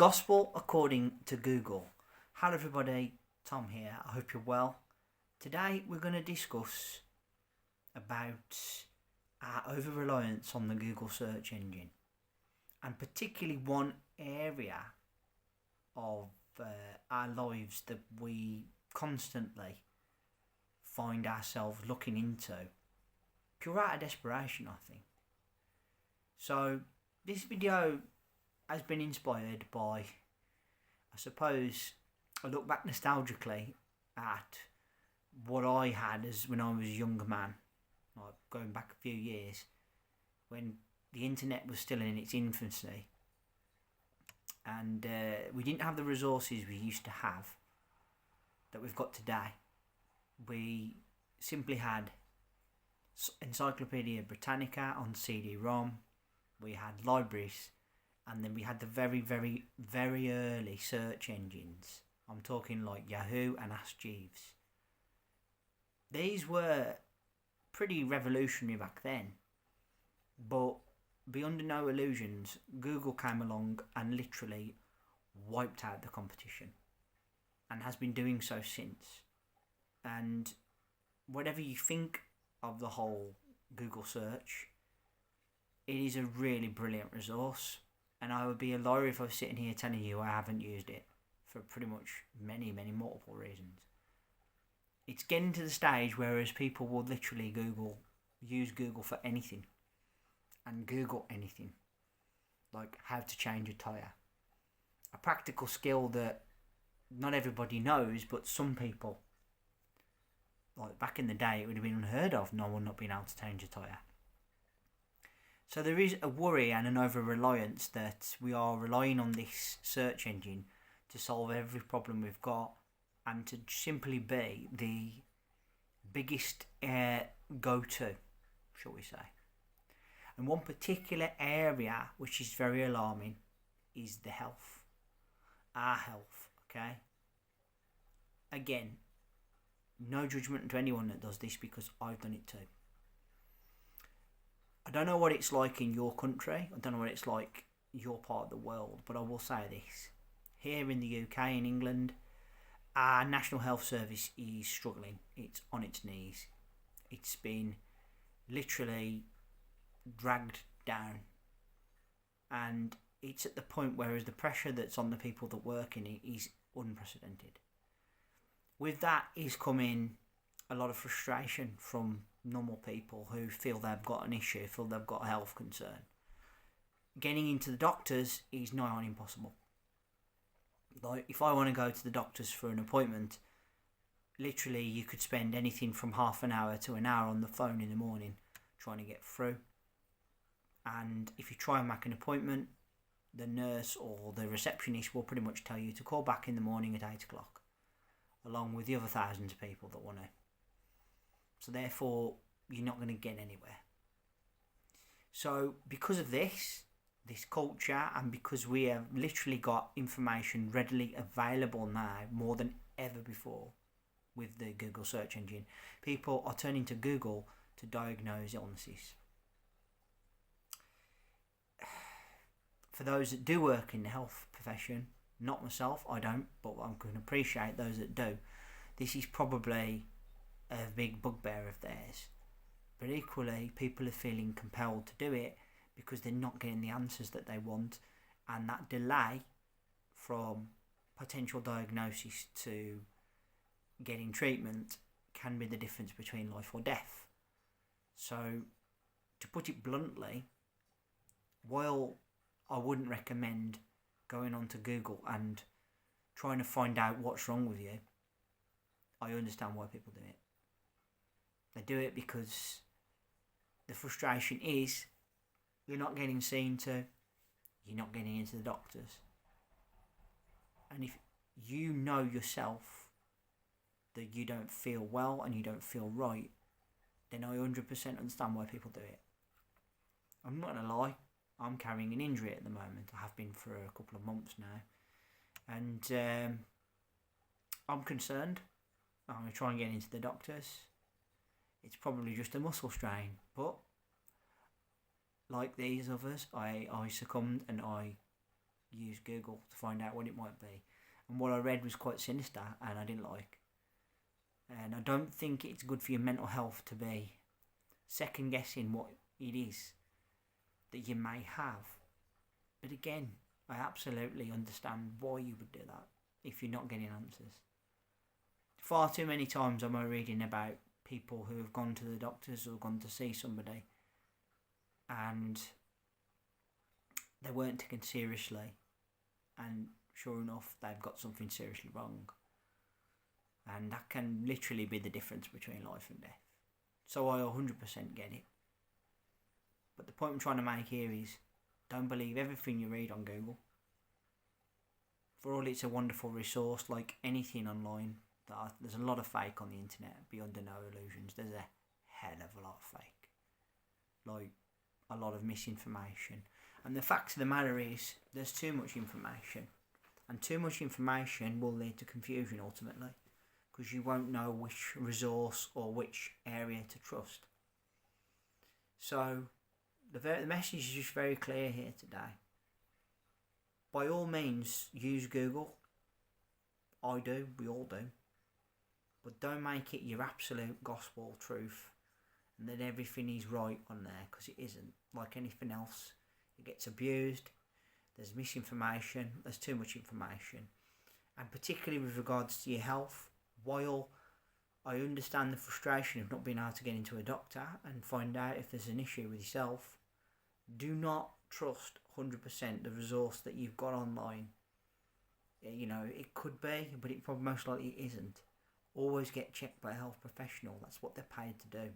Gospel according to Google. Hello everybody, Tom here. I hope you're well. Today we're going to discuss about our over-reliance on the Google search engine, and particularly one area of our lives that we constantly find ourselves looking into pure out of desperation, I think. So this video has been inspired by, I suppose, I look back nostalgically at what I had as when I was a younger man, like going back a few years, when the internet was still in its infancy, and we didn't have the resources we used to have that we've got today. We simply had Encyclopedia Britannica on CD-ROM, we had libraries, and then we had the very, very, very early search engines. I'm talking like Yahoo and Ask Jeeves. These were pretty revolutionary back then, but be under no illusions, Google came along and literally wiped out the competition, and has been doing so since. And whatever you think of the whole Google search, it is a really brilliant resource, and I would be a liar if I was sitting here telling you I haven't used it for pretty much many multiple reasons. It's getting to the stage whereas people will literally use Google for anything, and Google anything, like how to change a tyre. A practical skill that not everybody knows, but some people, like back in the day, it would have been unheard of, no one not being able to change a tyre. So there is a worry and an over-reliance that we are relying on this search engine to solve every problem we've got, and to simply be the biggest go-to, shall we say. And one particular area which is very alarming is the health. Our health, okay? Again, no judgement to anyone that does this, because I've done it too. I don't know what it's like in your country. I don't know what it's like your part of the world, but I will say this. Here in the UK, in England, our National Health Service is struggling. It's on its knees. It's been literally dragged down. And it's at the point whereas the pressure that's on the people that work in it is unprecedented. With that is coming a lot of frustration from normal people who feel they've got an issue, feel they've got a health concern. Getting into the doctors is nigh on impossible. Like, if I want to go to the doctors for an appointment, literally you could spend anything from half an hour to an hour on the phone in the morning trying to get through. And if you try and make an appointment, the nurse or the receptionist will pretty much tell you to call back in the morning at 8 o'clock, along with the other thousands of people that want to. So therefore, you're not going to get anywhere. So because of this culture, and because we have literally got information readily available now more than ever before with the Google search engine, people are turning to Google to diagnose illnesses. For those that do work in the health profession, not myself, I don't, but I can appreciate those that do, this is probably a big bugbear of theirs. But equally, people are feeling compelled to do it because they're not getting the answers that they want, and that delay from potential diagnosis to getting treatment can be the difference between life or death. So, to put it bluntly, while I wouldn't recommend going onto Google and trying to find out what's wrong with you, I understand why people do it. They do it because the frustration is you're not getting seen to, you're not getting into the doctors. And if you know yourself that you don't feel well and you don't feel right, then I 100% understand why people do it. I'm not going to lie, I'm carrying an injury at the moment. I have been for a couple of months now. And I'm concerned. I'm going to try and get into the doctors. It's probably just a muscle strain, but like these others, I succumbed and I use Google to find out what it might be. And what I read was quite sinister and I didn't like. And I don't think it's good for your mental health to be second guessing what it is that you may have. But again, I absolutely understand why you would do that if you're not getting answers. Far too many times am I reading about people who have gone to the doctors or gone to see somebody and they weren't taken seriously, and sure enough they've got something seriously wrong, and that can literally be the difference between life and death. So I 100% get it, but the point I'm trying to make here is don't believe everything you read on Google. For all it's a wonderful resource, like anything online, there's a lot of fake on the internet. Be under no illusions, there's a hell of a lot of fake, like a lot of misinformation. And the fact of the matter is there's too much information, and too much information will lead to confusion ultimately, because you won't know which resource or which area to trust. So the message is just very clear here today. By all means use Google. I do, we all do. But don't make it your absolute gospel truth and that everything is right on there, because it isn't. Like anything else, it gets abused, there's misinformation, there's too much information. And particularly with regards to your health, while I understand the frustration of not being able to get into a doctor and find out if there's an issue with yourself, do not trust 100% the resource that you've got online. You know, it could be, but it probably most likely isn't. Always get checked by a health professional. That's what they're paid to do.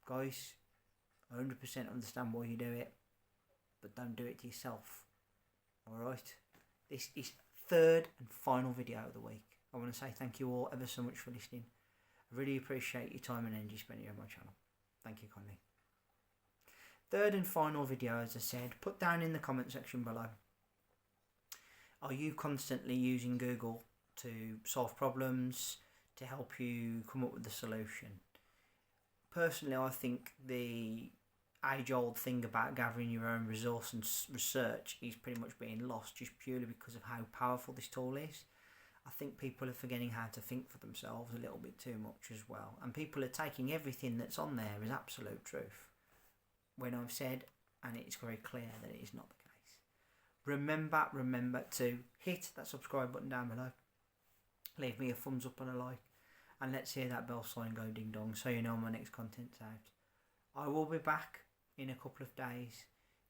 Guys, I 100% understand why you do it, but don't do it to yourself. Alright? This is third and final video of the week. I want to say thank you all ever so much for listening. I really appreciate your time and energy spent here on my channel. Thank you kindly. Third and final video, as I said, put down in the comment section below. Are you constantly using Google to solve problems, to help you come up with a solution? Personally, I think the age-old thing about gathering your own resource and research is pretty much being lost, just purely because of how powerful this tool is. I think people are forgetting how to think for themselves a little bit too much as well, and people are taking everything that's on there as absolute truth, when I've said, and it's very clear, that it is not the case. Remember to hit that subscribe button down below, leave me a thumbs up and a like, and let's hear that bell sign go ding dong so you know my next content's out. I will be back in a couple of days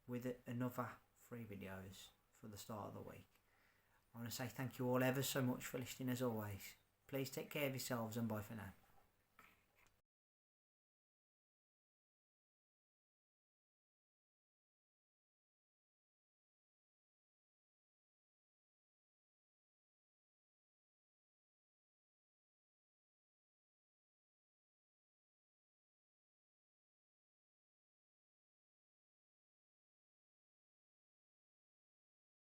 with another 3 videos for the start of the week. I want to say thank you all ever so much for listening as always. Please take care of yourselves and bye for now.